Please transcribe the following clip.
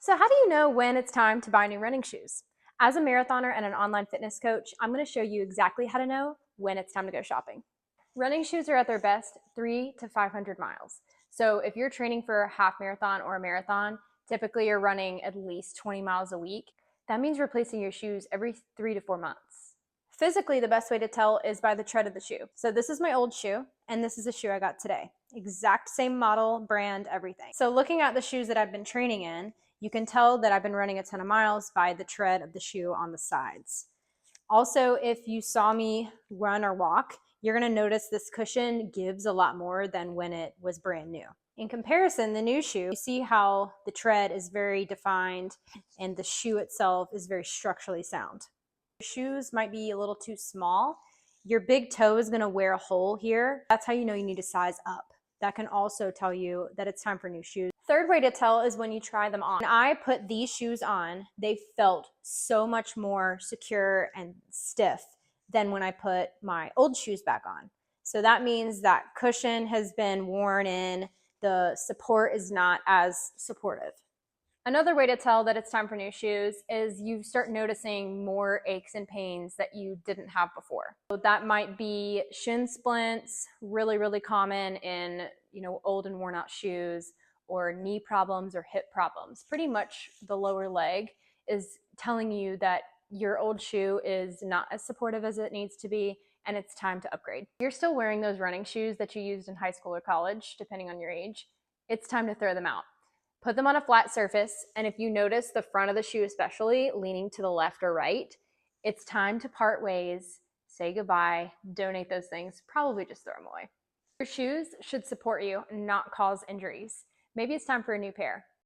So how do you know when it's time to buy new running shoes? As a marathoner and an online fitness coach, I'm going to show you exactly how to know when it's time to go shopping. Running shoes are at their best 3 to 500 miles. So if you're training for a half marathon or a marathon, typically you're running at least 20 miles a week. That means replacing your shoes every 3 to 4 months. Physically, the best way to tell is by the tread of the shoe. So this is my old shoe, and this is a shoe I got today. Exact same model, brand, everything. So looking at the shoes that I've been training in, you can tell that I've been running a ton of miles by the tread of the shoe on the sides. Also, if you saw me run or walk, you're going to notice this cushion gives a lot more than when it was brand new. In comparison, the new shoe, you see how the tread is very defined and the shoe itself is very structurally sound. Your shoes might be a little too small. Your big toe is going to wear a hole here. That's how you know you need to size up. That can also tell you that it's time for new shoes. Third way to tell is when you try them on. When I put these shoes on, they felt so much more secure and stiff than when I put my old shoes back on. So that means that cushion has been worn in, the support is not as supportive. Another way to tell that it's time for new shoes is you start noticing more aches and pains that you didn't have before. So that might be shin splints, really common in, old and worn out shoes, or knee problems or hip problems. Pretty much the lower leg is telling you that your old shoe is not as supportive as it needs to be, and it's time to upgrade. You're still wearing those running shoes that you used in high school or college, depending on your age. It's time to throw them out. Put them on a flat surface, and if you notice the front of the shoe especially leaning to the left or right, it's time to part ways, say goodbye, donate those things, probably just throw them away. Your shoes should support you and not cause injuries. Maybe it's time for a new pair.